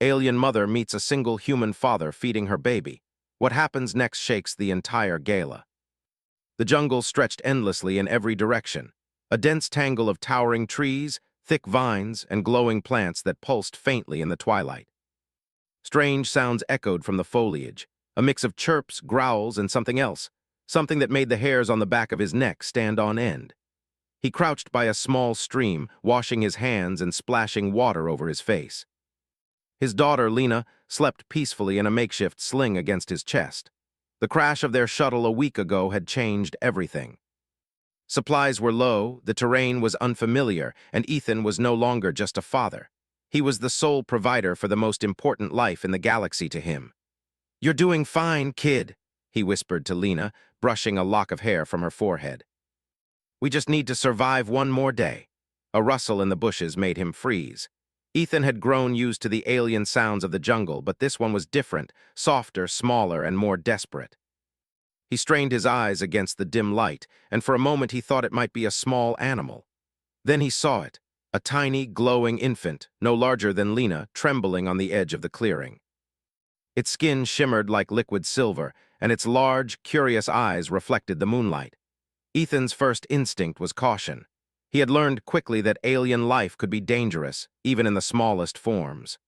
Alien mother meets a single human father feeding her baby. What happens next shakes the entire gala. The jungle stretched endlessly in every direction, a dense tangle of towering trees, thick vines, and glowing plants that pulsed faintly in the twilight. Strange sounds echoed from the foliage, a mix of chirps, growls, and something else, something that made the hairs on the back of his neck stand on end. He crouched by a small stream, washing his hands and splashing water over his face. His daughter, Lena, slept peacefully in a makeshift sling against his chest. The crash of their shuttle a week ago had changed everything. Supplies were low, the terrain was unfamiliar, and Ethan was no longer just a father. He was the sole provider for the most important life in the galaxy to him. "You're doing fine, kid," he whispered to Lena, brushing a lock of hair from her forehead. "We just need to survive one more day." A rustle in the bushes made him freeze. Ethan had grown used to the alien sounds of the jungle, but this one was different, softer, smaller, and more desperate. He strained his eyes against the dim light, and for a moment he thought it might be a small animal. Then he saw it, a tiny, glowing infant, no larger than Lena, trembling on the edge of the clearing. Its skin shimmered like liquid silver, and its large, curious eyes reflected the moonlight. Ethan's first instinct was caution. He had learned quickly that alien life could be dangerous, even in the smallest forms.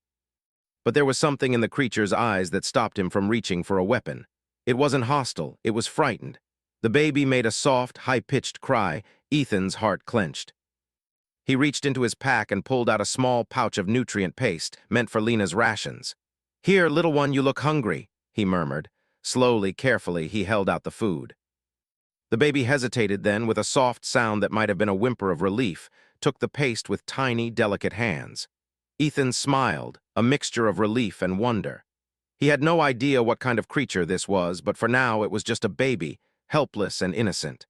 But there was something in the creature's eyes that stopped him from reaching for a weapon. It wasn't hostile, it was frightened. The baby made a soft, high-pitched cry. Ethan's heart clenched. He reached into his pack and pulled out a small pouch of nutrient paste, meant for Lena's rations. "Here, little one, you look hungry," he murmured. Slowly, carefully, he held out the food. The baby hesitated then, with a soft sound that might have been a whimper of relief, took the paste with tiny, delicate hands. Ethan smiled, a mixture of relief and wonder. He had no idea what kind of creature this was, but for now it was just a baby, helpless and innocent.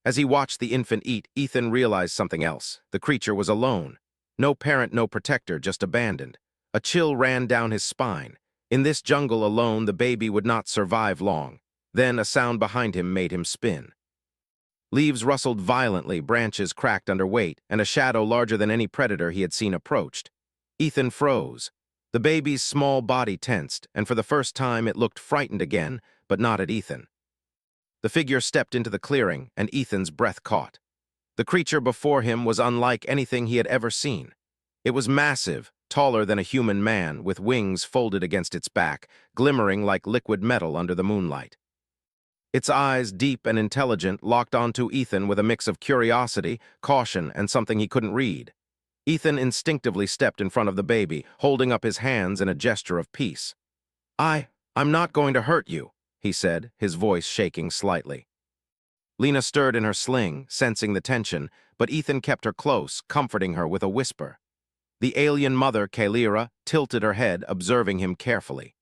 As he watched the infant eat, Ethan realized something else. The creature was alone. No parent, no protector, just abandoned. A chill ran down his spine. In this jungle alone, the baby would not survive long. Then a sound behind him made him spin. Leaves rustled violently, branches cracked under weight, and a shadow larger than any predator he had seen approached. Ethan froze. The baby's small body tensed, and for the first time it looked frightened again, but not at Ethan. The figure stepped into the clearing, and Ethan's breath caught. The creature before him was unlike anything he had ever seen. It was massive, taller than a human man, with wings folded against its back, glimmering like liquid metal under the moonlight. Its eyes, deep and intelligent, locked onto Ethan with a mix of curiosity, caution, and something he couldn't read. Ethan instinctively stepped in front of the baby, holding up his hands in a gesture of peace. I'm not going to hurt you," he said, his voice shaking slightly. Lena stirred in her sling, sensing the tension, but Ethan kept her close, comforting her with a whisper. The alien mother, Kalira, tilted her head, observing him carefully.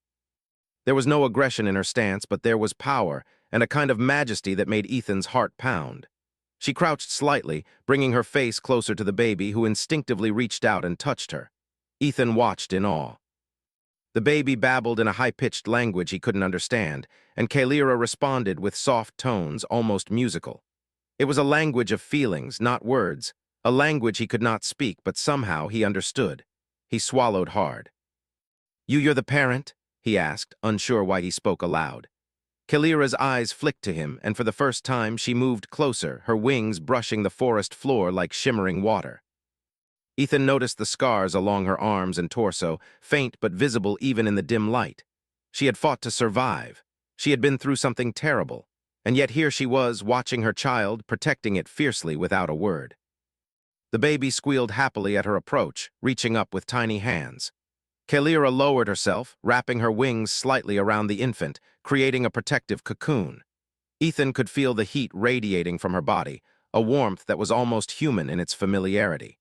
There was no aggression in her stance, but there was power, and a kind of majesty that made Ethan's heart pound. She crouched slightly, bringing her face closer to the baby, who instinctively reached out and touched her. Ethan watched in awe. The baby babbled in a high-pitched language he couldn't understand, and Kalira responded with soft tones, almost musical. It was a language of feelings, not words, a language he could not speak, but somehow he understood. He swallowed hard. You're the parent?" he asked, unsure why he spoke aloud. Kalira's eyes flicked to him, and for the first time she moved closer, her wings brushing the forest floor like shimmering water. Ethan noticed the scars along her arms and torso, faint but visible even in the dim light. She had fought to survive. She had been through something terrible, and yet here she was, watching her child, protecting it fiercely without a word. The baby squealed happily at her approach, reaching up with tiny hands. Kalira lowered herself, wrapping her wings slightly around the infant, creating a protective cocoon. Ethan could feel the heat radiating from her body, a warmth that was almost human in its familiarity.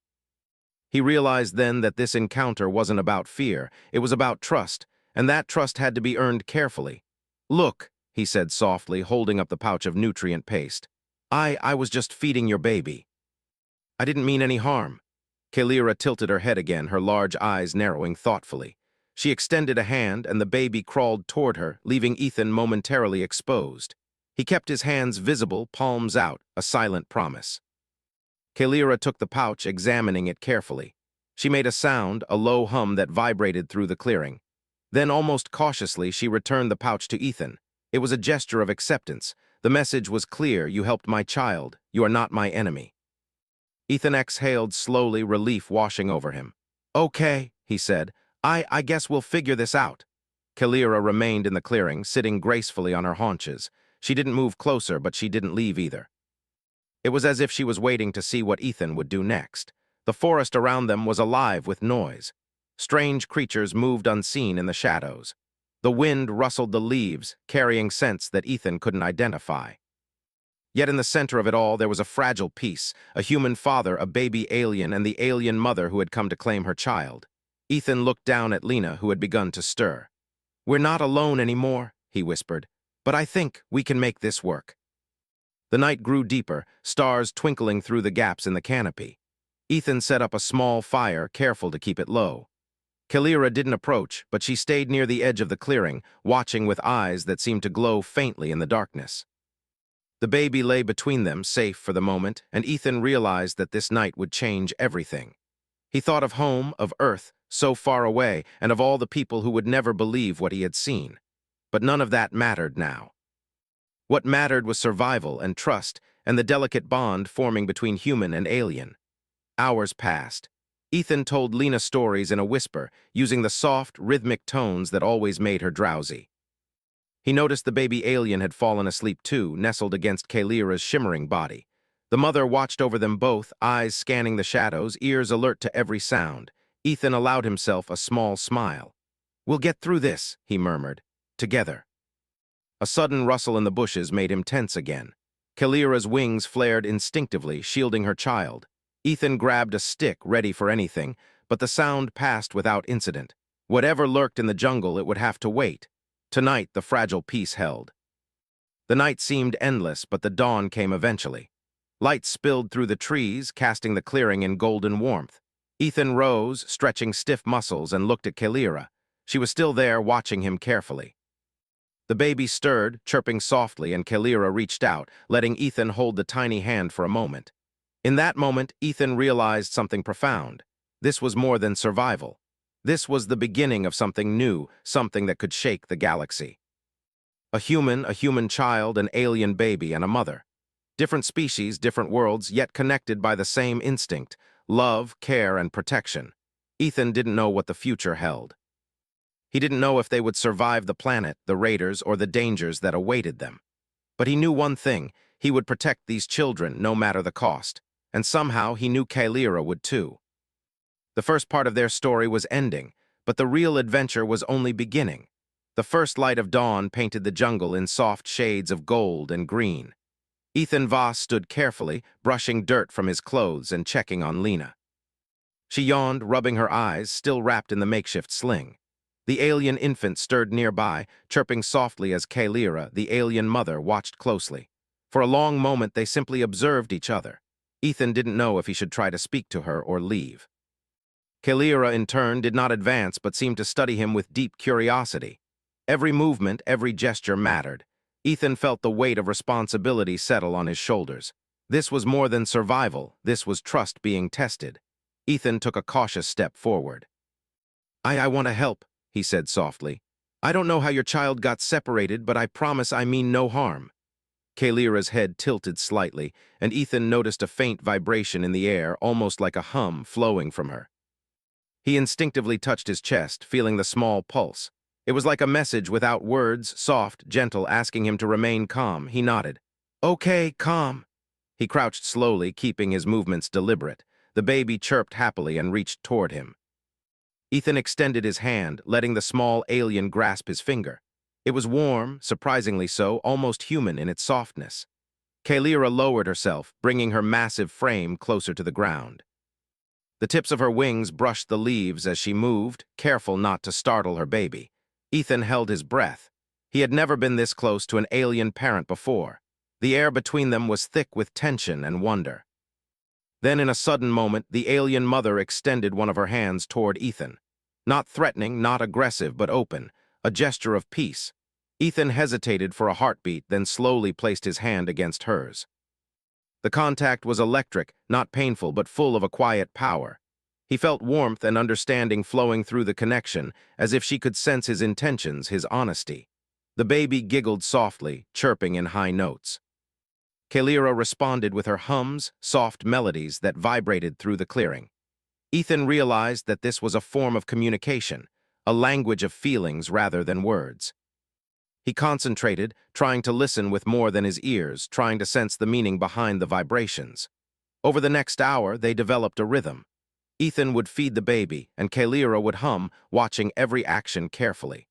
He realized then that this encounter wasn't about fear, it was about trust, and that trust had to be earned carefully. "Look," he said softly, holding up the pouch of nutrient paste. I was just feeding your baby. I didn't mean any harm." Kalira tilted her head again, her large eyes narrowing thoughtfully. She extended a hand, and the baby crawled toward her, leaving Ethan momentarily exposed. He kept his hands visible, palms out, a silent promise. Kalira took the pouch, examining it carefully. She made a sound, a low hum that vibrated through the clearing. Then, almost cautiously, she returned the pouch to Ethan. It was a gesture of acceptance. The message was clear: you helped my child. You are not my enemy. Ethan exhaled slowly, relief washing over him. Okay, he said. I guess we'll figure this out. Kalira remained in the clearing, sitting gracefully on her haunches. She didn't move closer, but she didn't leave either. It was as if she was waiting to see what Ethan would do next. The forest around them was alive with noise. Strange creatures moved unseen in the shadows. The wind rustled the leaves, carrying scents that Ethan couldn't identify. Yet in the center of it all, there was a fragile piece: a human father, a baby alien, and the alien mother who had come to claim her child. Ethan looked down at Lena, who had begun to stir. "We're not alone anymore," he whispered, "but I think we can make this work." The night grew deeper, stars twinkling through the gaps in the canopy. Ethan set up a small fire, careful to keep it low. Kalira didn't approach, but she stayed near the edge of the clearing, watching with eyes that seemed to glow faintly in the darkness. The baby lay between them, safe for the moment, and Ethan realized that this night would change everything. He thought of home, of Earth, so far away, and of all the people who would never believe what he had seen. But none of that mattered now. What mattered was survival and trust, and the delicate bond forming between human and alien. Hours passed. Ethan told Lena stories in a whisper, using the soft, rhythmic tones that always made her drowsy. He noticed the baby alien had fallen asleep too, nestled against Kalira's shimmering body. The mother watched over them both, eyes scanning the shadows, ears alert to every sound. Ethan allowed himself a small smile. "We'll get through this," he murmured. "Together." A sudden rustle in the bushes made him tense again. Kalira's wings flared instinctively, shielding her child. Ethan grabbed a stick, ready for anything, but the sound passed without incident. Whatever lurked in the jungle, it would have to wait. Tonight, the fragile peace held. The night seemed endless, but the dawn came eventually. Light spilled through the trees, casting the clearing in golden warmth. Ethan rose, stretching stiff muscles, and looked at Kalira. She was still there, watching him carefully. The baby stirred, chirping softly, and Kalira reached out, letting Ethan hold the tiny hand for a moment. In that moment, Ethan realized something profound. This was more than survival. This was the beginning of something new, something that could shake the galaxy. A human child, an alien baby, and a mother. Different species, different worlds, yet connected by the same instinct: love, care, and protection. Ethan didn't know what the future held. He didn't know if they would survive the planet, the raiders, or the dangers that awaited them. But he knew one thing: he would protect these children, no matter the cost. And somehow he knew Kalira would too. The first part of their story was ending, but the real adventure was only beginning. The first light of dawn painted the jungle in soft shades of gold and green. Ethan Voss stood carefully, brushing dirt from his clothes and checking on Lena. She yawned, rubbing her eyes, still wrapped in the makeshift sling. The alien infant stirred nearby, chirping softly as Kalira, the alien mother, watched closely. For a long moment they simply observed each other. Ethan didn't know if he should try to speak to her or leave. Kalira, in turn, did not advance but seemed to study him with deep curiosity. Every movement, every gesture mattered. Ethan felt the weight of responsibility settle on his shoulders. This was more than survival, this was trust being tested. Ethan took a cautious step forward. I want to help," he said softly. "I don't know how your child got separated, but I promise I mean no harm." Kalira's head tilted slightly, and Ethan noticed a faint vibration in the air, almost like a hum flowing from her. He instinctively touched his chest, feeling the small pulse. It was like a message without words, soft, gentle, asking him to remain calm. He nodded. "Okay, calm." He crouched slowly, keeping his movements deliberate. The baby chirped happily and reached toward him. Ethan extended his hand, letting the small alien grasp his finger. It was warm, surprisingly so, almost human in its softness. Kalira lowered herself, bringing her massive frame closer to the ground. The tips of her wings brushed the leaves as she moved, careful not to startle her baby. Ethan held his breath. He had never been this close to an alien parent before. The air between them was thick with tension and wonder. Then, in a sudden moment, the alien mother extended one of her hands toward Ethan. Not threatening, not aggressive, but open, a gesture of peace. Ethan hesitated for a heartbeat, then slowly placed his hand against hers. The contact was electric, not painful, but full of a quiet power. He felt warmth and understanding flowing through the connection, as if she could sense his intentions, his honesty. The baby giggled softly, chirping in high notes. Kalira responded with her hums, soft melodies that vibrated through the clearing. Ethan realized that this was a form of communication, a language of feelings rather than words. He concentrated, trying to listen with more than his ears, trying to sense the meaning behind the vibrations. Over the next hour, they developed a rhythm. Ethan would feed the baby, and Kalira would hum, watching every action carefully.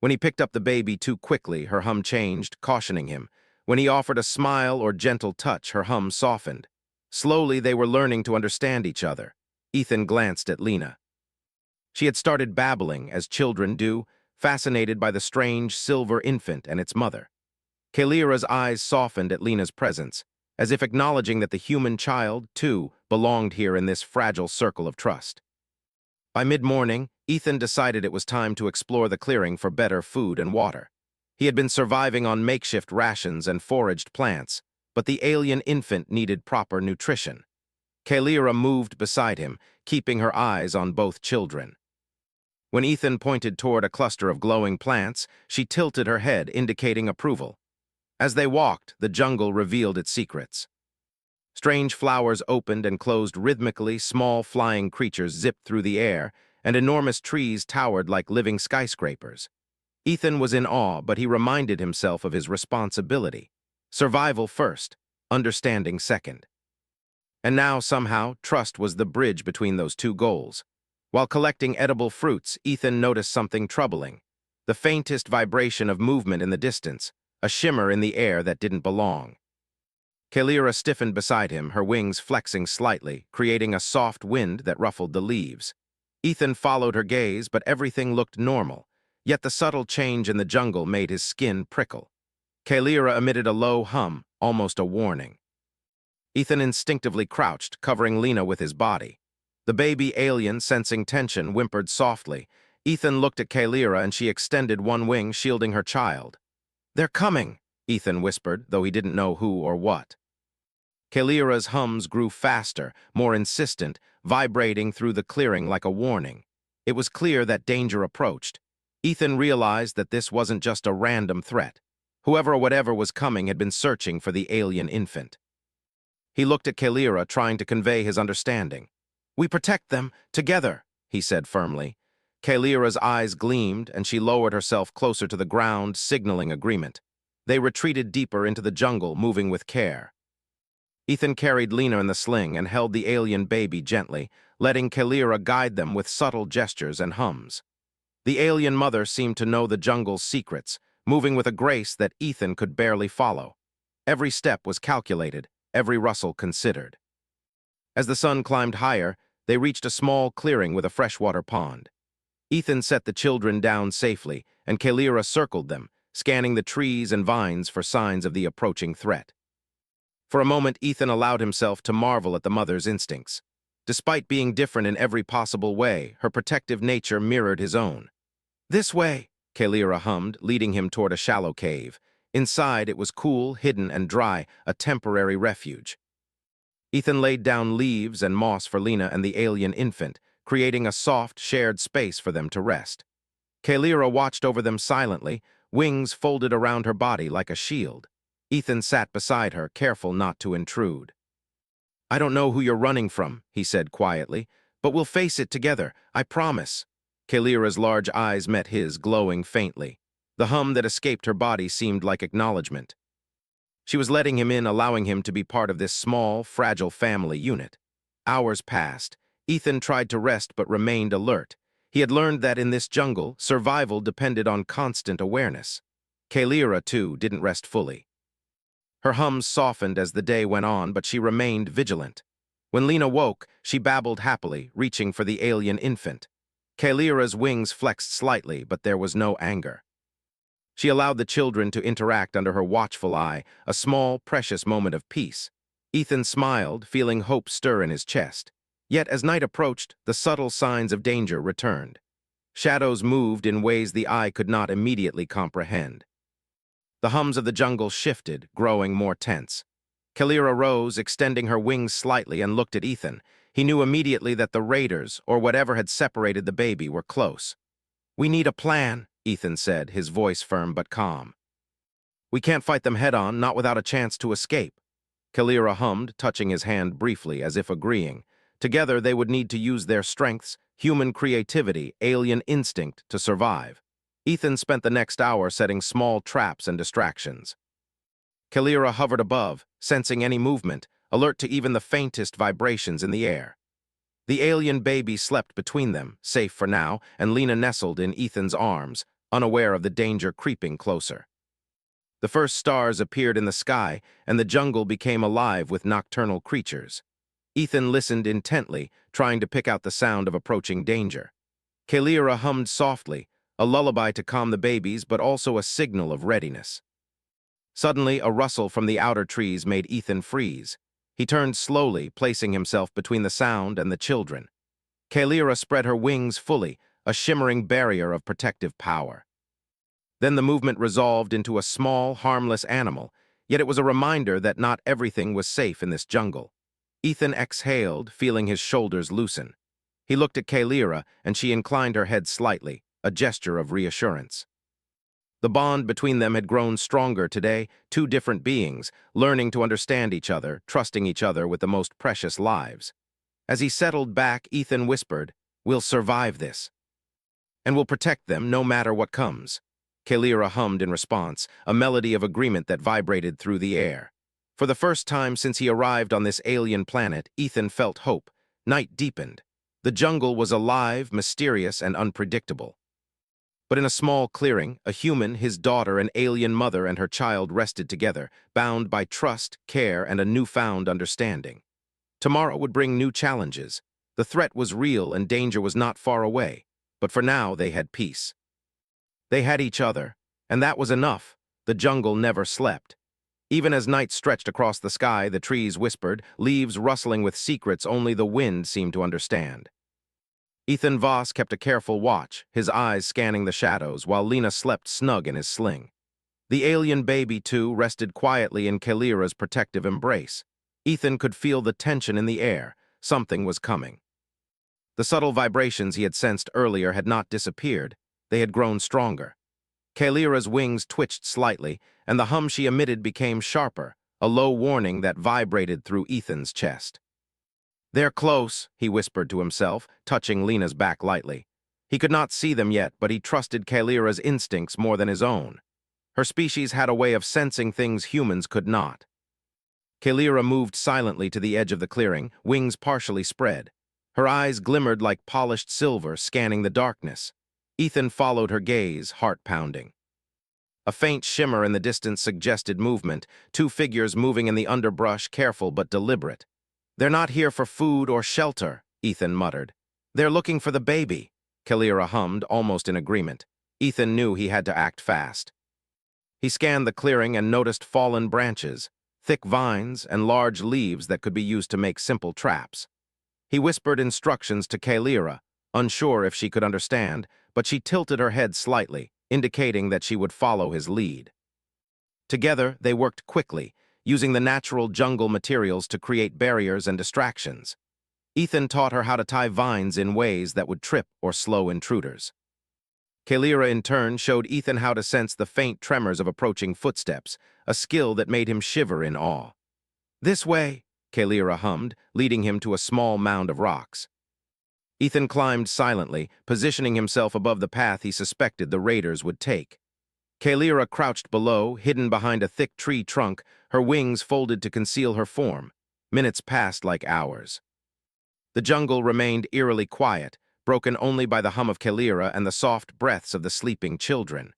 When he picked up the baby too quickly, her hum changed, cautioning him. When he offered a smile or gentle touch, her hum softened. Slowly, they were learning to understand each other. Ethan glanced at Lena. She had started babbling, as children do, fascinated by the strange silver infant and its mother. Kalira's eyes softened at Lena's presence, as if acknowledging that the human child, too, belonged here in this fragile circle of trust. By mid-morning, Ethan decided it was time to explore the clearing for better food and water. He had been surviving on makeshift rations and foraged plants, but the alien infant needed proper nutrition. Kalira moved beside him, keeping her eyes on both children. When Ethan pointed toward a cluster of glowing plants, she tilted her head, indicating approval. As they walked, the jungle revealed its secrets. Strange flowers opened and closed rhythmically, small flying creatures zipped through the air, and enormous trees towered like living skyscrapers. Ethan was in awe, but he reminded himself of his responsibility. Survival first, understanding second. And now, somehow, trust was the bridge between those two goals. While collecting edible fruits, Ethan noticed something troubling. The faintest vibration of movement in the distance, a shimmer in the air that didn't belong. Kalira stiffened beside him, her wings flexing slightly, creating a soft wind that ruffled the leaves. Ethan followed her gaze, but everything looked normal. Yet the subtle change in the jungle made his skin prickle. Kalira emitted a low hum, almost a warning. Ethan instinctively crouched, covering Lena with his body. The baby alien, sensing tension, whimpered softly. Ethan looked at Kalira and she extended one wing, shielding her child. "They're coming," Ethan whispered, though he didn't know who or what. Kalira's hums grew faster, more insistent, vibrating through the clearing like a warning. It was clear that danger approached. Ethan realized that this wasn't just a random threat. Whoever or whatever was coming had been searching for the alien infant. He looked at Kalira, trying to convey his understanding. "We protect them, together," he said firmly. Kalira's eyes gleamed, and she lowered herself closer to the ground, signaling agreement. They retreated deeper into the jungle, moving with care. Ethan carried Lena in the sling and held the alien baby gently, letting Kalira guide them with subtle gestures and hums. The alien mother seemed to know the jungle's secrets, moving with a grace that Ethan could barely follow. Every step was calculated, every rustle considered. As the sun climbed higher, they reached a small clearing with a freshwater pond. Ethan set the children down safely, and Kalira circled them, scanning the trees and vines for signs of the approaching threat. For a moment, Ethan allowed himself to marvel at the mother's instincts. Despite being different in every possible way, her protective nature mirrored his own. "This way," Kalira hummed, leading him toward a shallow cave. Inside, it was cool, hidden, and dry, a temporary refuge. Ethan laid down leaves and moss for Lena and the alien infant, creating a soft, shared space for them to rest. Kalira watched over them silently, wings folded around her body like a shield. Ethan sat beside her, careful not to intrude. "I don't know who you're running from," he said quietly, "but we'll face it together, I promise." Kalira's large eyes met his, glowing faintly. The hum that escaped her body seemed like acknowledgement. She was letting him in, allowing him to be part of this small, fragile family unit. Hours passed. Ethan tried to rest but remained alert. He had learned that in this jungle, survival depended on constant awareness. Kalira, too, didn't rest fully. Her hums softened as the day went on, but she remained vigilant. When Lena woke, she babbled happily, reaching for the alien infant. Kalira's wings flexed slightly, but there was no anger. She allowed the children to interact under her watchful eye, a small, precious moment of peace. Ethan smiled, feeling hope stir in his chest. Yet as night approached, the subtle signs of danger returned. Shadows moved in ways the eye could not immediately comprehend. The hums of the jungle shifted, growing more tense. Kalira rose, extending her wings slightly, and looked at Ethan. He knew immediately that the raiders, or whatever had separated the baby, were close. "We need a plan," Ethan said, his voice firm but calm. "We can't fight them head-on, not without a chance to escape." Kalira hummed, touching his hand briefly, as if agreeing. Together, they would need to use their strengths, human creativity, alien instinct, to survive. Ethan spent the next hour setting small traps and distractions. Kalira hovered above, sensing any movement, alert to even the faintest vibrations in the air. The alien baby slept between them, safe for now, and Lena nestled in Ethan's arms, unaware of the danger creeping closer. The first stars appeared in the sky, and the jungle became alive with nocturnal creatures. Ethan listened intently, trying to pick out the sound of approaching danger. Kalira hummed softly, a lullaby to calm the babies, but also a signal of readiness. Suddenly, a rustle from the outer trees made Ethan freeze. He turned slowly, placing himself between the sound and the children. Kalira spread her wings fully, a shimmering barrier of protective power. Then the movement resolved into a small, harmless animal, yet it was a reminder that not everything was safe in this jungle. Ethan exhaled, feeling his shoulders loosen. He looked at Kalira, and she inclined her head slightly, a gesture of reassurance. The bond between them had grown stronger today, two different beings, learning to understand each other, trusting each other with the most precious lives. As he settled back, Ethan whispered, "We'll survive this. And we'll protect them no matter what comes." Kalira hummed in response, a melody of agreement that vibrated through the air. For the first time since he arrived on this alien planet, Ethan felt hope. Night deepened. The jungle was alive, mysterious, and unpredictable. But in a small clearing, a human, his daughter, an alien mother, and her child rested together, bound by trust, care, and a newfound understanding. Tomorrow would bring new challenges. The threat was real and danger was not far away, but for now they had peace. They had each other, and that was enough. The jungle never slept. Even as night stretched across the sky, the trees whispered, leaves rustling with secrets only the wind seemed to understand. Ethan Voss kept a careful watch, his eyes scanning the shadows, while Lena slept snug in his sling. The alien baby, too, rested quietly in Kalira's protective embrace. Ethan could feel the tension in the air. Something was coming. The subtle vibrations he had sensed earlier had not disappeared. They had grown stronger. Kalira's wings twitched slightly, and the hum she emitted became sharper, a low warning that vibrated through Ethan's chest. "They're close," he whispered to himself, touching Lena's back lightly. He could not see them yet, but he trusted Kalira's instincts more than his own. Her species had a way of sensing things humans could not. Kalira moved silently to the edge of the clearing, wings partially spread. Her eyes glimmered like polished silver, scanning the darkness. Ethan followed her gaze, heart pounding. A faint shimmer in the distance suggested movement, two figures moving in the underbrush, careful but deliberate. "They're not here for food or shelter," Ethan muttered. "They're looking for the baby," Kalira hummed, almost in agreement. Ethan knew he had to act fast. He scanned the clearing and noticed fallen branches, thick vines, and large leaves that could be used to make simple traps. He whispered instructions to Kalira, unsure if she could understand, but she tilted her head slightly, indicating that she would follow his lead. Together, they worked quickly, using the natural jungle materials to create barriers and distractions. Ethan taught her how to tie vines in ways that would trip or slow intruders. Kalira, in turn, showed Ethan how to sense the faint tremors of approaching footsteps, a skill that made him shiver in awe. "This way," Kalira hummed, leading him to a small mound of rocks. Ethan climbed silently, positioning himself above the path he suspected the raiders would take. Kalira crouched below, hidden behind a thick tree trunk, her wings folded to conceal her form. Minutes passed like hours. The jungle remained eerily quiet, broken only by the hum of Kalira and the soft breaths of the sleeping children.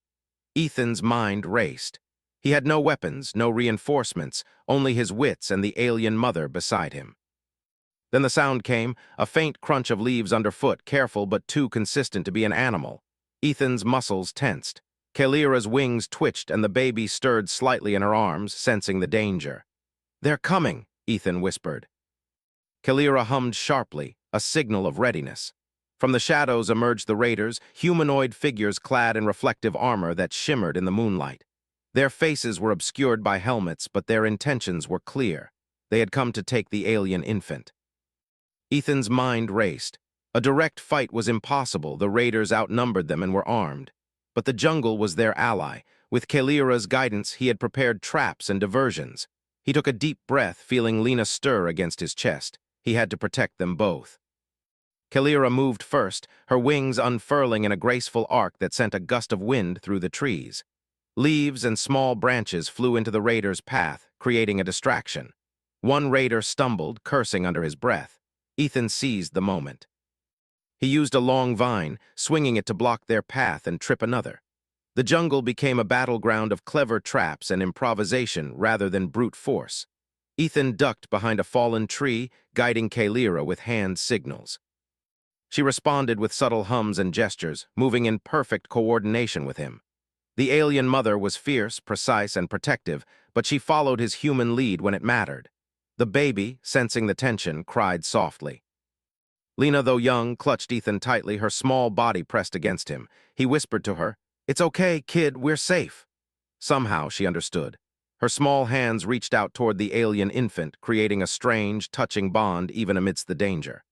Ethan's mind raced. He had no weapons, no reinforcements, only his wits and the alien mother beside him. Then the sound came, a faint crunch of leaves underfoot, careful but too consistent to be an animal. Ethan's muscles tensed. Kalira's wings twitched and the baby stirred slightly in her arms, sensing the danger. "They're coming," Ethan whispered. Kalira hummed sharply, a signal of readiness. From the shadows emerged the raiders, humanoid figures clad in reflective armor that shimmered in the moonlight. Their faces were obscured by helmets, but their intentions were clear. They had come to take the alien infant. Ethan's mind raced. A direct fight was impossible, the raiders outnumbered them and were armed. But the jungle was their ally. With Kalira's guidance, he had prepared traps and diversions. He took a deep breath, feeling Lena stir against his chest. He had to protect them both. Kalira moved first, her wings unfurling in a graceful arc that sent a gust of wind through the trees. Leaves and small branches flew into the raider's path, creating a distraction. One raider stumbled, cursing under his breath. Ethan seized the moment. He used a long vine, swinging it to block their path and trip another. The jungle became a battleground of clever traps and improvisation rather than brute force. Ethan ducked behind a fallen tree, guiding Kalira with hand signals. She responded with subtle hums and gestures, moving in perfect coordination with him. The alien mother was fierce, precise, and protective, but she followed his human lead when it mattered. The baby, sensing the tension, cried softly. Lena, though young, clutched Ethan tightly, her small body pressed against him. He whispered to her, "It's okay, kid, we're safe." Somehow she understood. Her small hands reached out toward the alien infant, creating a strange, touching bond even amidst the danger.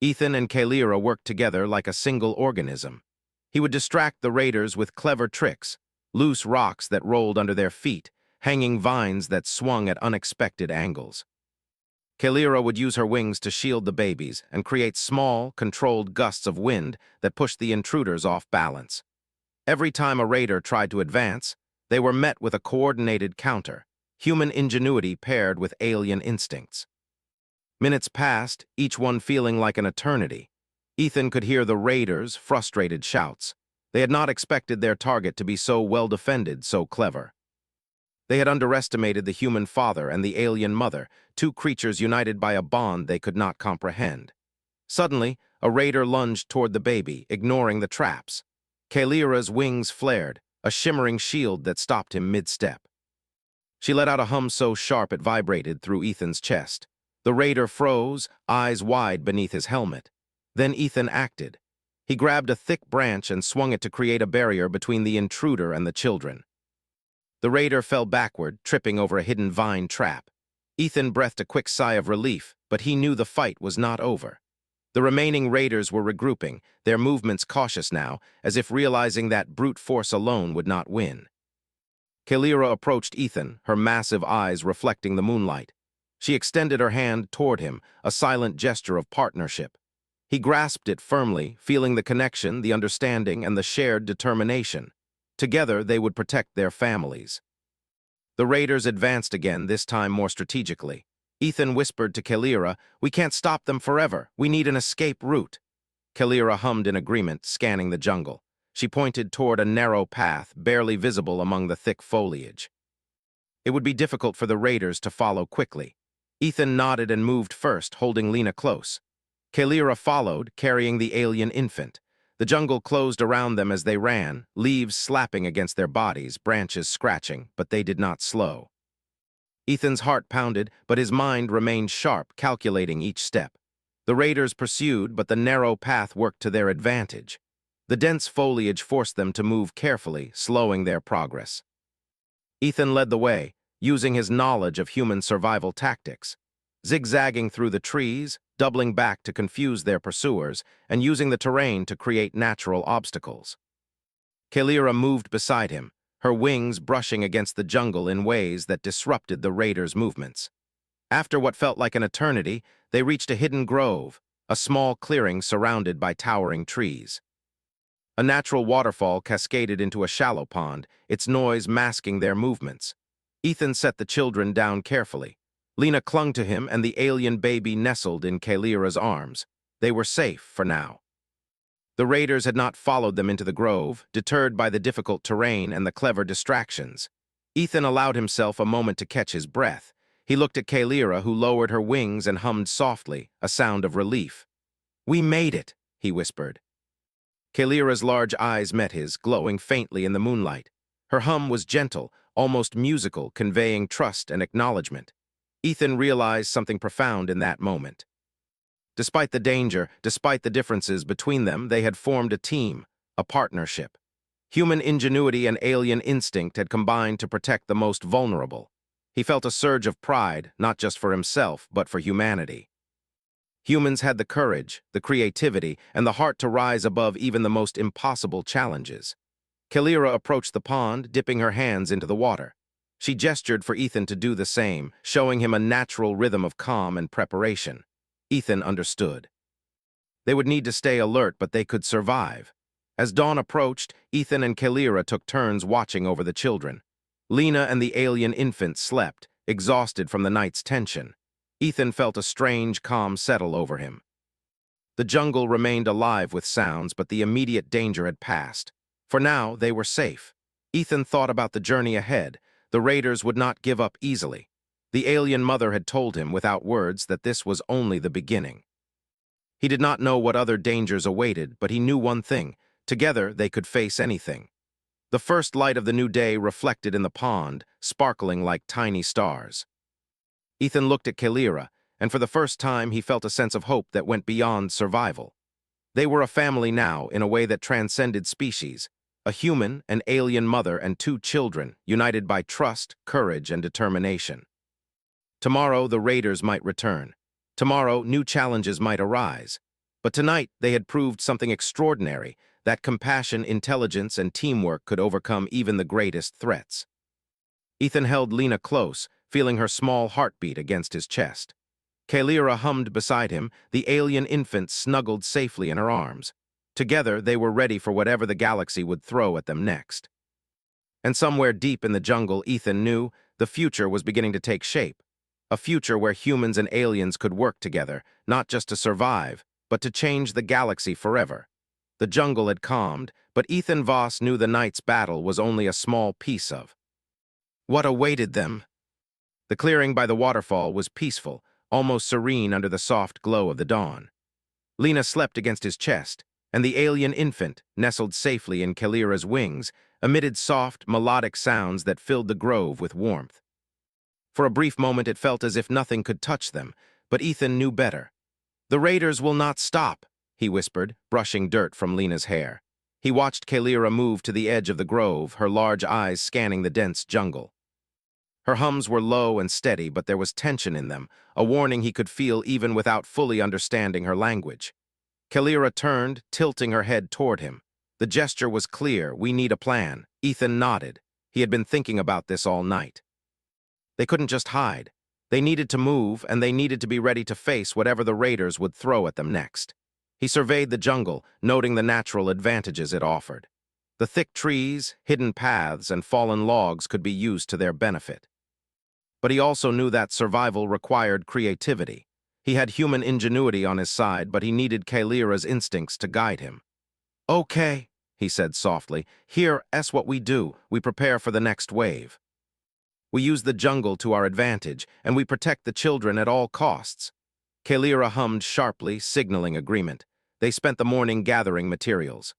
Ethan and Kalira worked together like a single organism. He would distract the raiders with clever tricks, loose rocks that rolled under their feet, hanging vines that swung at unexpected angles. Kalira would use her wings to shield the babies and create small, controlled gusts of wind that pushed the intruders off balance. Every time a raider tried to advance, they were met with a coordinated counter, human ingenuity paired with alien instincts. Minutes passed, each one feeling like an eternity. Ethan could hear the raiders' frustrated shouts. They had not expected their target to be so well defended, so clever. They had underestimated the human father and the alien mother, two creatures united by a bond they could not comprehend. Suddenly, a raider lunged toward the baby, ignoring the traps. Kalira's wings flared, a shimmering shield that stopped him mid-step. She let out a hum so sharp it vibrated through Ethan's chest. The raider froze, eyes wide beneath his helmet. Then Ethan acted. He grabbed a thick branch and swung it to create a barrier between the intruder and the children. The raider fell backward, tripping over a hidden vine trap. Ethan breathed a quick sigh of relief, but he knew the fight was not over. The remaining raiders were regrouping, their movements cautious now, as if realizing that brute force alone would not win. Kalira approached Ethan, her massive eyes reflecting the moonlight. She extended her hand toward him, a silent gesture of partnership. He grasped it firmly, feeling the connection, the understanding, and the shared determination. Together, they would protect their families. The raiders advanced again, this time more strategically. Ethan whispered to Kalira, "We can't stop them forever. We need an escape route." Kalira hummed in agreement, scanning the jungle. She pointed toward a narrow path, barely visible among the thick foliage. It would be difficult for the raiders to follow quickly. Ethan nodded and moved first, holding Lena close. Kalira followed, carrying the alien infant. The jungle closed around them as they ran, leaves slapping against their bodies, branches scratching, but they did not slow. Ethan's heart pounded, but his mind remained sharp, calculating each step. The raiders pursued, but the narrow path worked to their advantage. The dense foliage forced them to move carefully, slowing their progress. Ethan led the way, using his knowledge of human survival tactics, zigzagging through the trees, doubling back to confuse their pursuers, and using the terrain to create natural obstacles. Kalira moved beside him, her wings brushing against the jungle in ways that disrupted the raiders' movements. After what felt like an eternity, they reached a hidden grove, a small clearing surrounded by towering trees. A natural waterfall cascaded into a shallow pond, its noise masking their movements. Ethan set the children down carefully. Lena clung to him, and the alien baby nestled in Kalira's arms. They were safe for now. The raiders had not followed them into the grove, deterred by the difficult terrain and the clever distractions. Ethan allowed himself a moment to catch his breath. He looked at Kalira, who lowered her wings and hummed softly, a sound of relief. "We made it," he whispered. Kalira's large eyes met his, glowing faintly in the moonlight. Her hum was gentle, almost musical, conveying trust and acknowledgement. Ethan realized something profound in that moment. Despite the danger, despite the differences between them, they had formed a team, a partnership. Human ingenuity and alien instinct had combined to protect the most vulnerable. He felt a surge of pride, not just for himself, but for humanity. Humans had the courage, the creativity, and the heart to rise above even the most impossible challenges. Kalira approached the pond, dipping her hands into the water. She gestured for Ethan to do the same, showing him a natural rhythm of calm and preparation. Ethan understood. They would need to stay alert, but they could survive. As dawn approached, Ethan and Kalira took turns watching over the children. Lena and the alien infant slept, exhausted from the night's tension. Ethan felt a strange calm settle over him. The jungle remained alive with sounds, but the immediate danger had passed. For now, they were safe. Ethan thought about the journey ahead. The raiders would not give up easily. The alien mother had told him without words that this was only the beginning. He did not know what other dangers awaited, but he knew one thing. Together, they could face anything. The first light of the new day reflected in the pond, sparkling like tiny stars. Ethan looked at Kalira, and for the first time he felt a sense of hope that went beyond survival. They were a family now in a way that transcended species, a human, an alien mother, and two children, united by trust, courage, and determination. Tomorrow the raiders might return. Tomorrow new challenges might arise. But tonight they had proved something extraordinary, that compassion, intelligence, and teamwork could overcome even the greatest threats. Ethan held Lena close, feeling her small heartbeat against his chest. Kalira hummed beside him, the alien infant snuggled safely in her arms. Together, they were ready for whatever the galaxy would throw at them next. And somewhere deep in the jungle, Ethan knew the future was beginning to take shape. A future where humans and aliens could work together, not just to survive, but to change the galaxy forever. The jungle had calmed, but Ethan Voss knew the night's battle was only a small piece of what awaited them. The clearing by the waterfall was peaceful, almost serene under the soft glow of the dawn. Lena slept against his chest, and the alien infant, nestled safely in Kalira's wings, emitted soft, melodic sounds that filled the grove with warmth. For a brief moment it felt as if nothing could touch them, but Ethan knew better. "The raiders will not stop," he whispered, brushing dirt from Lena's hair. He watched Kalira move to the edge of the grove, her large eyes scanning the dense jungle. Her hums were low and steady, but there was tension in them, a warning he could feel even without fully understanding her language. Kalira turned, tilting her head toward him. The gesture was clear. "We need a plan." Ethan nodded. He had been thinking about this all night. They couldn't just hide. They needed to move, and they needed to be ready to face whatever the raiders would throw at them next. He surveyed the jungle, noting the natural advantages it offered. The thick trees, hidden paths, and fallen logs could be used to their benefit. But he also knew that survival required creativity. He had human ingenuity on his side, but he needed Kalira's instincts to guide him. "Okay," he said softly. "Here's what we do. We prepare for the next wave. We use the jungle to our advantage, and we protect the children at all costs." Kalira hummed sharply, signaling agreement. They spent the morning gathering materials.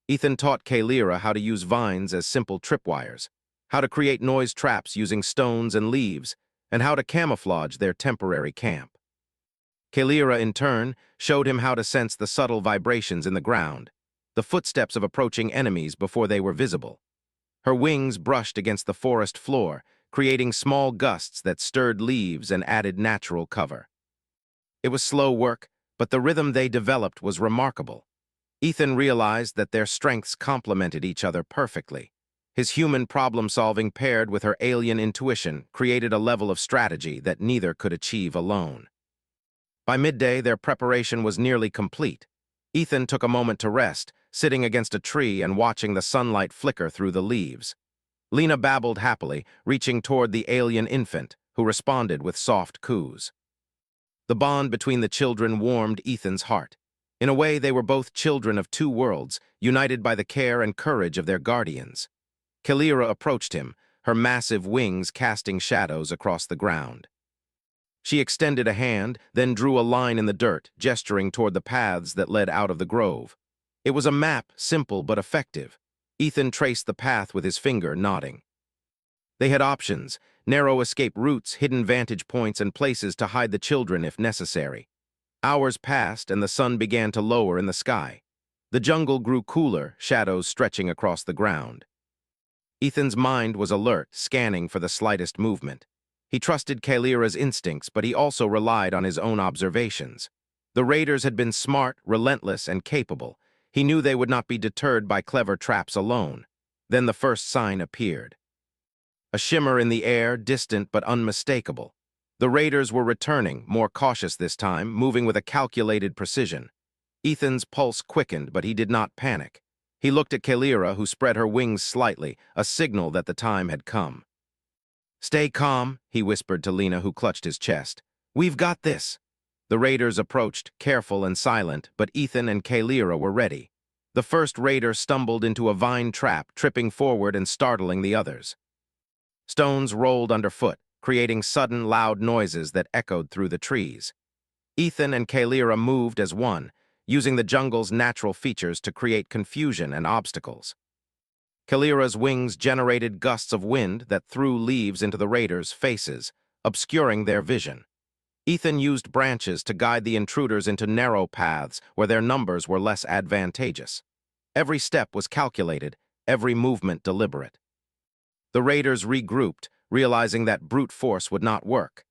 Ethan taught Kalira how to use vines as simple tripwires, how to create noise traps using stones and leaves, and how to camouflage their temporary camp. Kalira, in turn, showed him how to sense the subtle vibrations in the ground, the footsteps of approaching enemies before they were visible. Her wings brushed against the forest floor, creating small gusts that stirred leaves and added natural cover. It was slow work, but the rhythm they developed was remarkable. Ethan realized that their strengths complemented each other perfectly. His human problem-solving paired with her alien intuition created a level of strategy that neither could achieve alone. By midday, their preparation was nearly complete. Ethan took a moment to rest, sitting against a tree and watching the sunlight flicker through the leaves. Lena babbled happily, reaching toward the alien infant, who responded with soft coos. The bond between the children warmed Ethan's heart. In a way, they were both children of two worlds, united by the care and courage of their guardians. Kalira approached him, her massive wings casting shadows across the ground. She extended a hand, then drew a line in the dirt, gesturing toward the paths that led out of the grove. It was a map, simple but effective. Ethan traced the path with his finger, nodding. They had options, narrow escape routes, hidden vantage points, and places to hide the children if necessary. Hours passed, and the sun began to lower in the sky. The jungle grew cooler, shadows stretching across the ground. Ethan's mind was alert, scanning for the slightest movement. He trusted Kalira's instincts, but he also relied on his own observations. The raiders had been smart, relentless, and capable. He knew they would not be deterred by clever traps alone. Then the first sign appeared. A shimmer in the air, distant but unmistakable. The raiders were returning, more cautious this time, moving with a calculated precision. Ethan's pulse quickened, but he did not panic. He looked at Kalira, who spread her wings slightly, a signal that the time had come. "Stay calm," he whispered to Lena, who clutched his chest. "We've got this." The raiders approached, careful and silent, but Ethan and Kalira were ready. The first raider stumbled into a vine trap, tripping forward and startling the others. Stones rolled underfoot, creating sudden, loud noises that echoed through the trees. Ethan and Kalira moved as one, using the jungle's natural features to create confusion and obstacles. Kalira's wings generated gusts of wind that threw leaves into the raiders' faces, obscuring their vision. Ethan used branches to guide the intruders into narrow paths where their numbers were less advantageous. Every step was calculated, every movement deliberate. The raiders regrouped, realizing that brute force would not work.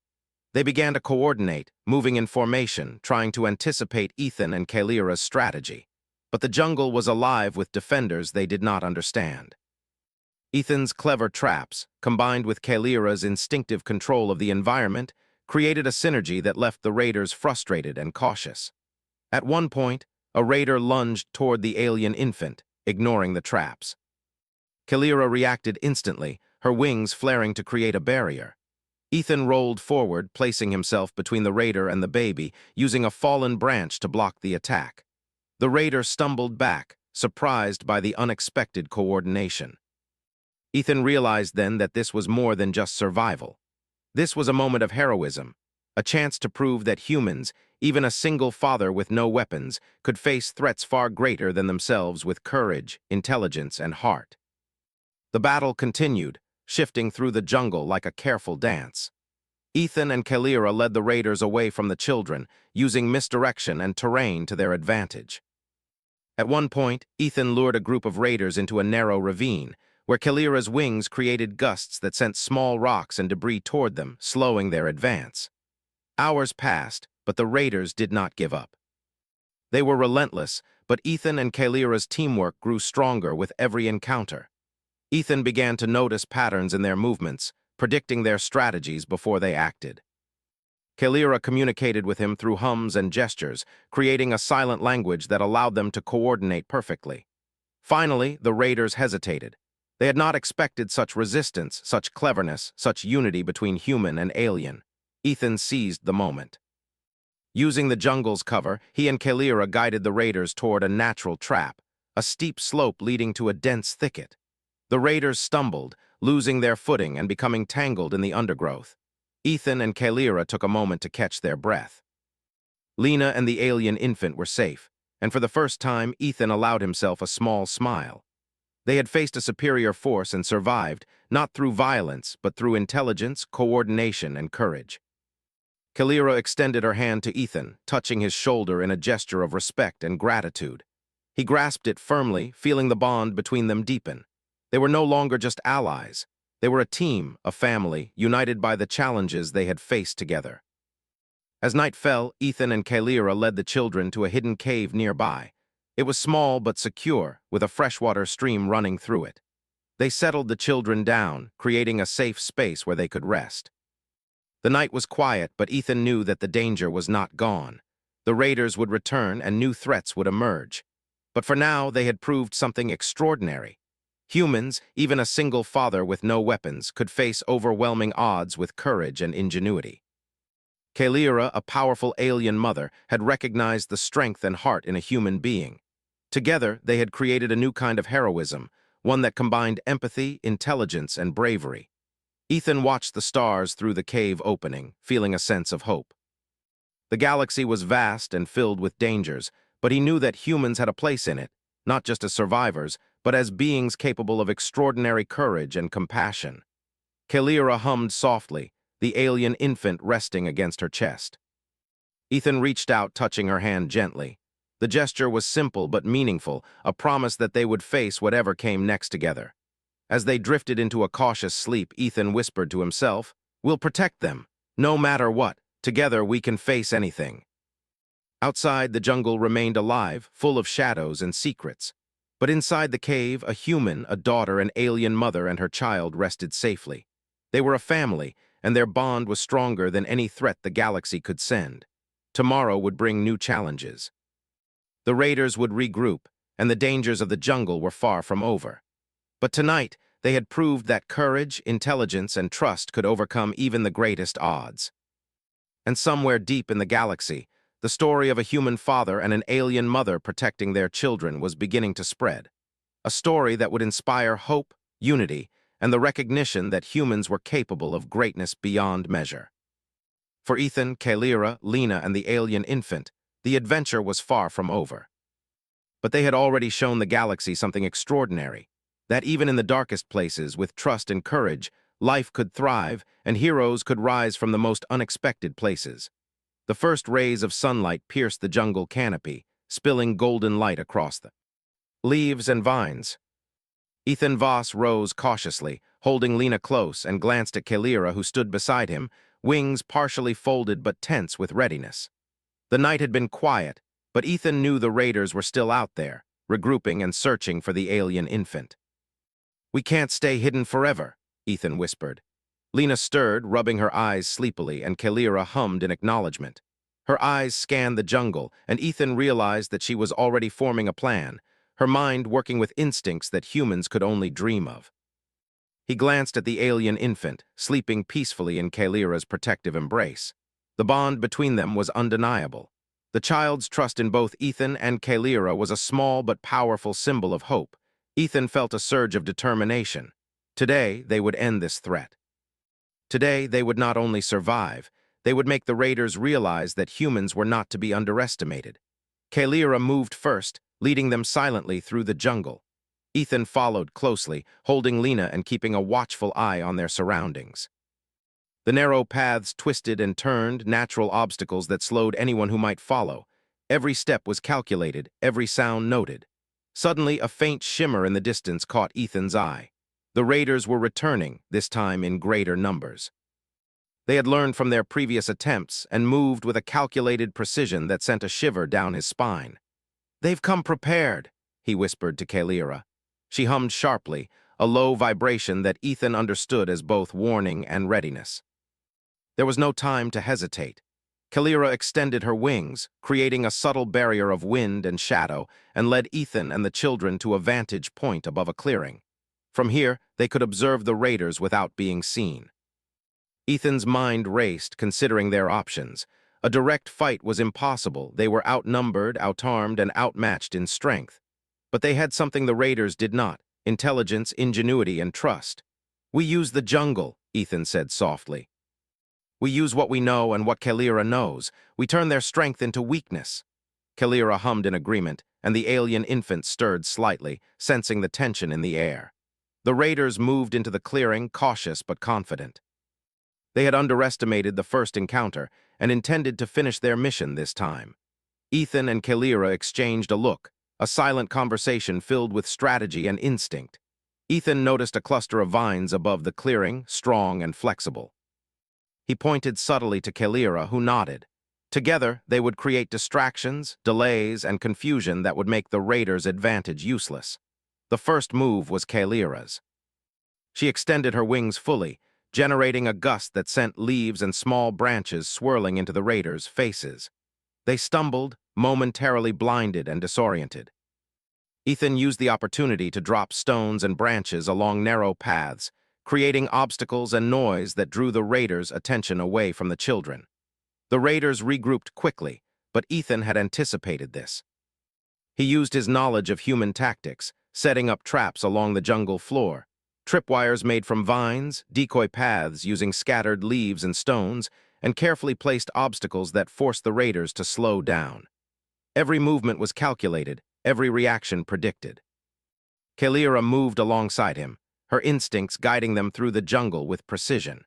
They began to coordinate, moving in formation, trying to anticipate Ethan and Kalira's strategy. But the jungle was alive with defenders they did not understand. Ethan's clever traps, combined with Kalira's instinctive control of the environment, created a synergy that left the raiders frustrated and cautious. At one point, a raider lunged toward the alien infant, ignoring the traps. Kalira reacted instantly, her wings flaring to create a barrier. Ethan rolled forward, placing himself between the raider and the baby, using a fallen branch to block the attack. The raider stumbled back, surprised by the unexpected coordination. Ethan realized then that this was more than just survival. This was a moment of heroism, a chance to prove that humans, even a single father with no weapons, could face threats far greater than themselves with courage, intelligence, and heart. The battle continued, shifting through the jungle like a careful dance. Ethan and Kalira led the raiders away from the children, using misdirection and terrain to their advantage. At one point, Ethan lured a group of raiders into a narrow ravine, where Kalira's wings created gusts that sent small rocks and debris toward them, slowing their advance. Hours passed, but the raiders did not give up. They were relentless, but Ethan and Kalira's teamwork grew stronger with every encounter. Ethan began to notice patterns in their movements, predicting their strategies before they acted. Kalira communicated with him through hums and gestures, creating a silent language that allowed them to coordinate perfectly. Finally, the raiders hesitated. They had not expected such resistance, such cleverness, such unity between human and alien. Ethan seized the moment. Using the jungle's cover, he and Kalira guided the raiders toward a natural trap, a steep slope leading to a dense thicket. The raiders stumbled, losing their footing and becoming tangled in the undergrowth. Ethan and Kalira took a moment to catch their breath. Lena and the alien infant were safe, and for the first time, Ethan allowed himself a small smile. They had faced a superior force and survived, not through violence, but through intelligence, coordination, and courage. Kalira extended her hand to Ethan, touching his shoulder in a gesture of respect and gratitude. He grasped it firmly, feeling the bond between them deepen. They were no longer just allies. They were a team, a family, united by the challenges they had faced together. As night fell, Ethan and Kalira led the children to a hidden cave nearby. It was small but secure, with a freshwater stream running through it. They settled the children down, creating a safe space where they could rest. The night was quiet, but Ethan knew that the danger was not gone. The raiders would return and new threats would emerge. But for now, they had proved something extraordinary. Humans, even a single father with no weapons, could face overwhelming odds with courage and ingenuity. Kalira, a powerful alien mother, had recognized the strength and heart in a human being. Together, they had created a new kind of heroism, one that combined empathy, intelligence, and bravery. Ethan watched the stars through the cave opening, feeling a sense of hope. The galaxy was vast and filled with dangers, but he knew that humans had a place in it, not just as survivors, but as beings capable of extraordinary courage and compassion. Kalira hummed softly, the alien infant resting against her chest. Ethan reached out, touching her hand gently. The gesture was simple but meaningful, a promise that they would face whatever came next together. As they drifted into a cautious sleep, Ethan whispered to himself, "We'll protect them. No matter what, together we can face anything." Outside, the jungle remained alive, full of shadows and secrets. But inside the cave, a human, a daughter, an alien mother, and her child rested safely. They were a family, and their bond was stronger than any threat the galaxy could send. Tomorrow would bring new challenges. The raiders would regroup, and the dangers of the jungle were far from over. But tonight, they had proved that courage, intelligence, and trust could overcome even the greatest odds. And somewhere deep in the galaxy, the story of a human father and an alien mother protecting their children was beginning to spread. A story that would inspire hope, unity, and the recognition that humans were capable of greatness beyond measure. For Ethan, Kalira, Lena, and the alien infant, the adventure was far from over. But they had already shown the galaxy something extraordinary, that even in the darkest places, with trust and courage, life could thrive and heroes could rise from the most unexpected places. The first rays of sunlight pierced the jungle canopy, spilling golden light across the leaves and vines. Ethan Voss rose cautiously, holding Lena close, and glanced at Kalira, who stood beside him, wings partially folded but tense with readiness. The night had been quiet, but Ethan knew the raiders were still out there, regrouping and searching for the alien infant. "We can't stay hidden forever," Ethan whispered. Lena stirred, rubbing her eyes sleepily, and Kalira hummed in acknowledgement. Her eyes scanned the jungle, and Ethan realized that she was already forming a plan, her mind working with instincts that humans could only dream of. He glanced at the alien infant, sleeping peacefully in Kalira's protective embrace. The bond between them was undeniable. The child's trust in both Ethan and Kalira was a small but powerful symbol of hope. Ethan felt a surge of determination. Today, they would end this threat. Today, they would not only survive, they would make the raiders realize that humans were not to be underestimated. Kalira moved first, leading them silently through the jungle. Ethan followed closely, holding Lena and keeping a watchful eye on their surroundings. The narrow paths twisted and turned, natural obstacles that slowed anyone who might follow. Every step was calculated, every sound noted. Suddenly, a faint shimmer in the distance caught Ethan's eye. The raiders were returning, this time in greater numbers. They had learned from their previous attempts and moved with a calculated precision that sent a shiver down his spine. "They've come prepared," he whispered to Kalira. She hummed sharply, a low vibration that Ethan understood as both warning and readiness. There was no time to hesitate. Kalira extended her wings, creating a subtle barrier of wind and shadow, and led Ethan and the children to a vantage point above a clearing. From here, they could observe the raiders without being seen. Ethan's mind raced, considering their options. A direct fight was impossible. They were outnumbered, outarmed, and outmatched in strength. But they had something the raiders did not: intelligence, ingenuity, and trust. "We use the jungle," Ethan said softly. "We use what we know and what Kalira knows. We turn their strength into weakness." Kalira hummed in agreement, and the alien infant stirred slightly, sensing the tension in the air. The raiders moved into the clearing, cautious but confident. They had underestimated the first encounter and intended to finish their mission this time. Ethan and Kalira exchanged a look, a silent conversation filled with strategy and instinct. Ethan noticed a cluster of vines above the clearing, strong and flexible. He pointed subtly to Kalira, who nodded. Together, they would create distractions, delays, and confusion that would make the raiders' advantage useless. The first move was Kalira's. She extended her wings fully, generating a gust that sent leaves and small branches swirling into the raiders' faces. They stumbled, momentarily blinded and disoriented. Ethan used the opportunity to drop stones and branches along narrow paths, creating obstacles and noise that drew the raiders' attention away from the children. The raiders regrouped quickly, but Ethan had anticipated this. He used his knowledge of human tactics, setting up traps along the jungle floor, tripwires made from vines, decoy paths using scattered leaves and stones, and carefully placed obstacles that forced the raiders to slow down. Every movement was calculated, every reaction predicted. Kalira moved alongside him, her instincts guiding them through the jungle with precision.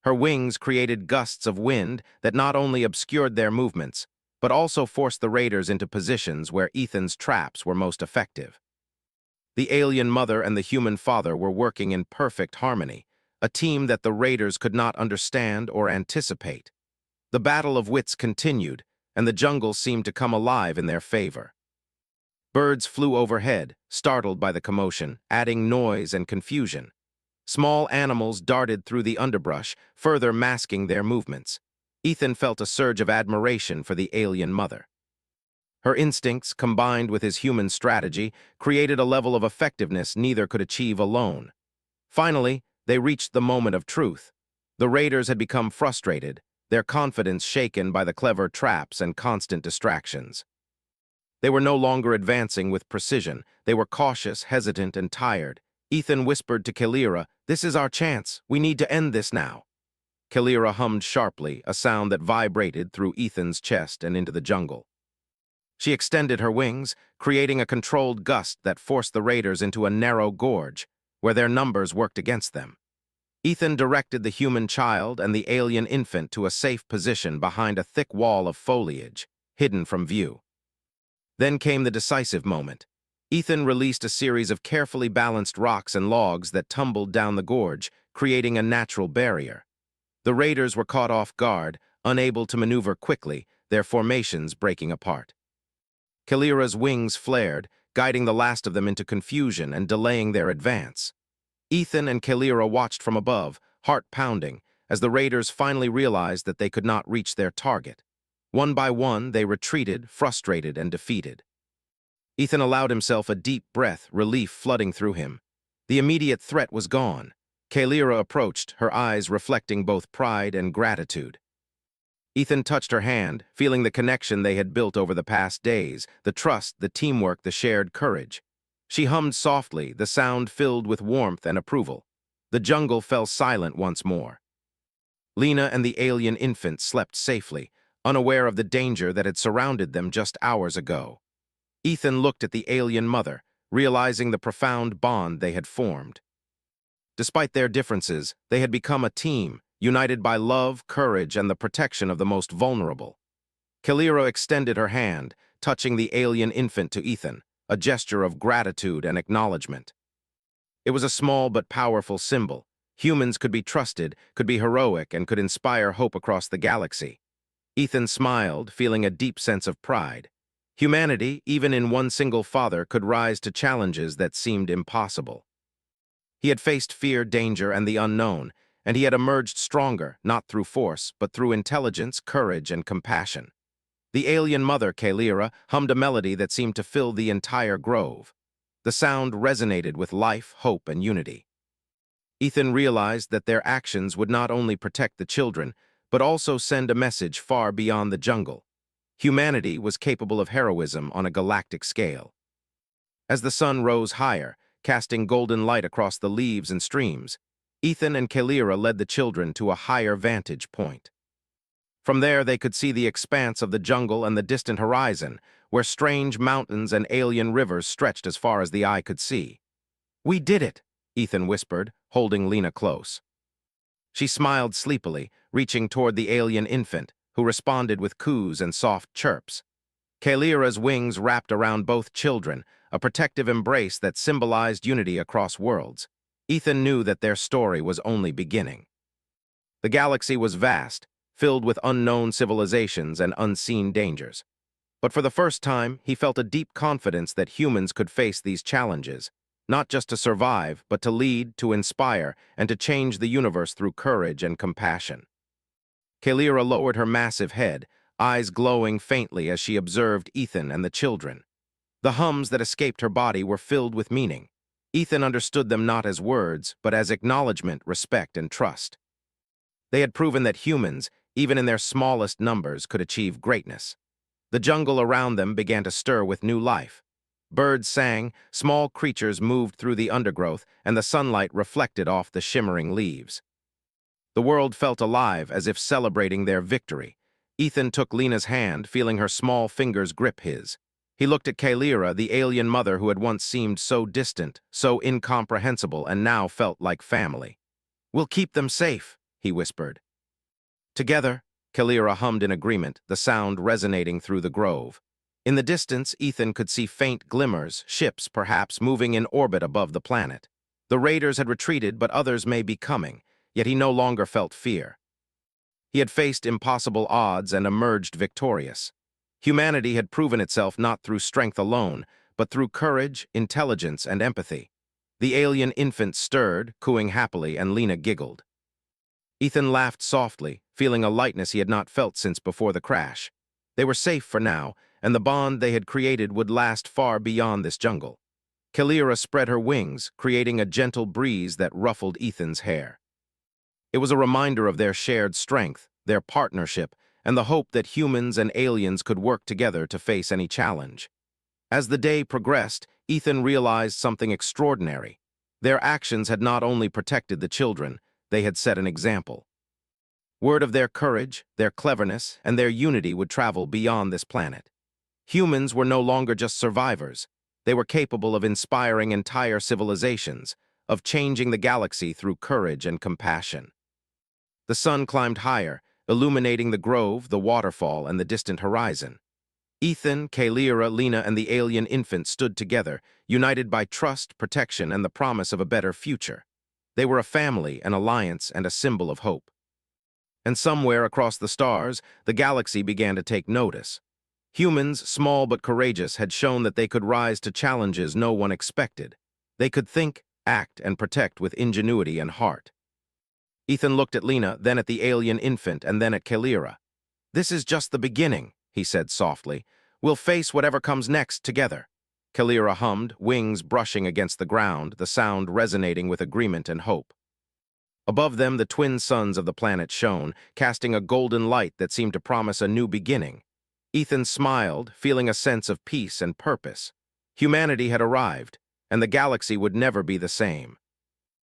Her wings created gusts of wind that not only obscured their movements, but also forced the raiders into positions where Ethan's traps were most effective. The alien mother and the human father were working in perfect harmony, a team that the raiders could not understand or anticipate. The battle of wits continued, and the jungle seemed to come alive in their favor. Birds flew overhead, startled by the commotion, adding noise and confusion. Small animals darted through the underbrush, further masking their movements. Ethan felt a surge of admiration for the alien mother. Her instincts, combined with his human strategy, created a level of effectiveness neither could achieve alone. Finally, they reached the moment of truth. The raiders had become frustrated, their confidence shaken by the clever traps and constant distractions. They were no longer advancing with precision. They were cautious, hesitant, and tired. Ethan whispered to Kalira, "This is our chance. We need to end this now." Kalira hummed sharply, a sound that vibrated through Ethan's chest and into the jungle. She extended her wings, creating a controlled gust that forced the raiders into a narrow gorge, where their numbers worked against them. Ethan directed the human child and the alien infant to a safe position behind a thick wall of foliage, hidden from view. Then came the decisive moment. Ethan released a series of carefully balanced rocks and logs that tumbled down the gorge, creating a natural barrier. The raiders were caught off guard, unable to maneuver quickly, their formations breaking apart. Kalira's wings flared, guiding the last of them into confusion and delaying their advance. Ethan and Kalira watched from above, heart pounding, as the raiders finally realized that they could not reach their target. One by one, they retreated, frustrated and defeated. Ethan allowed himself a deep breath, relief flooding through him. The immediate threat was gone. Kalira approached, her eyes reflecting both pride and gratitude. Ethan touched her hand, feeling the connection they had built over the past days, the trust, the teamwork, the shared courage. She hummed softly, the sound filled with warmth and approval. The jungle fell silent once more. Lena and the alien infant slept safely, unaware of the danger that had surrounded them just hours ago. Ethan looked at the alien mother, realizing the profound bond they had formed. Despite their differences, they had become a team, united by love, courage, and the protection of the most vulnerable. Kalira extended her hand, touching the alien infant to Ethan, a gesture of gratitude and acknowledgement. It was a small but powerful symbol. Humans could be trusted, could be heroic, and could inspire hope across the galaxy. Ethan smiled, feeling a deep sense of pride. Humanity, even in one single father, could rise to challenges that seemed impossible. He had faced fear, danger, and the unknown, and he had emerged stronger, not through force, but through intelligence, courage, and compassion. The alien mother, Kalira, hummed a melody that seemed to fill the entire grove. The sound resonated with life, hope, and unity. Ethan realized that their actions would not only protect the children, but also send a message far beyond the jungle. Humanity was capable of heroism on a galactic scale. As the sun rose higher, casting golden light across the leaves and streams, Ethan and Kalira led the children to a higher vantage point. From there, they could see the expanse of the jungle and the distant horizon, where strange mountains and alien rivers stretched as far as the eye could see. "We did it," Ethan whispered, holding Lena close. She smiled sleepily, reaching toward the alien infant, who responded with coos and soft chirps. Kalira's wings wrapped around both children, a protective embrace that symbolized unity across worlds. Ethan knew that their story was only beginning. The galaxy was vast, filled with unknown civilizations and unseen dangers. But for the first time, he felt a deep confidence that humans could face these challenges, not just to survive, but to lead, to inspire, and to change the universe through courage and compassion. Kalira lowered her massive head, eyes glowing faintly as she observed Ethan and the children. The hums that escaped her body were filled with meaning. Ethan understood them not as words, but as acknowledgement, respect, and trust. They had proven that humans, even in their smallest numbers, could achieve greatness. The jungle around them began to stir with new life. Birds sang, small creatures moved through the undergrowth, and the sunlight reflected off the shimmering leaves. The world felt alive, as if celebrating their victory. Ethan took Lena's hand, feeling her small fingers grip his. He looked at Kalira, the alien mother who had once seemed so distant, so incomprehensible, and now felt like family. "We'll keep them safe," he whispered. Together, Kalira hummed in agreement, the sound resonating through the grove. In the distance, Ethan could see faint glimmers, ships perhaps moving in orbit above the planet. The raiders had retreated, but others may be coming, yet he no longer felt fear. He had faced impossible odds and emerged victorious. Humanity had proven itself not through strength alone, but through courage, intelligence, and empathy. The alien infant stirred, cooing happily, and Lena giggled. Ethan laughed softly, feeling a lightness he had not felt since before the crash. They were safe for now, and the bond they had created would last far beyond this jungle. Kalira spread her wings, creating a gentle breeze that ruffled Ethan's hair. It was a reminder of their shared strength, their partnership, and the hope that humans and aliens could work together to face any challenge. As the day progressed, Ethan realized something extraordinary. Their actions had not only protected the children, they had set an example. Word of their courage, their cleverness, and their unity would travel beyond this planet. Humans were no longer just survivors. They were capable of inspiring entire civilizations, of changing the galaxy through courage and compassion. The sun climbed higher, illuminating the grove, the waterfall, and the distant horizon. Ethan, Kalira, Lena, and the alien infant stood together, united by trust, protection, and the promise of a better future. They were a family, an alliance, and a symbol of hope. And somewhere across the stars, the galaxy began to take notice. Humans, small but courageous, had shown that they could rise to challenges no one expected. They could think, act, and protect with ingenuity and heart. Ethan looked at Lena, then at the alien infant, and then at Kalira. "This is just the beginning," he said softly. "We'll face whatever comes next together." Kalira hummed, wings brushing against the ground, the sound resonating with agreement and hope. Above them, the twin suns of the planet shone, casting a golden light that seemed to promise a new beginning. Ethan smiled, feeling a sense of peace and purpose. Humanity had arrived, and the galaxy would never be the same.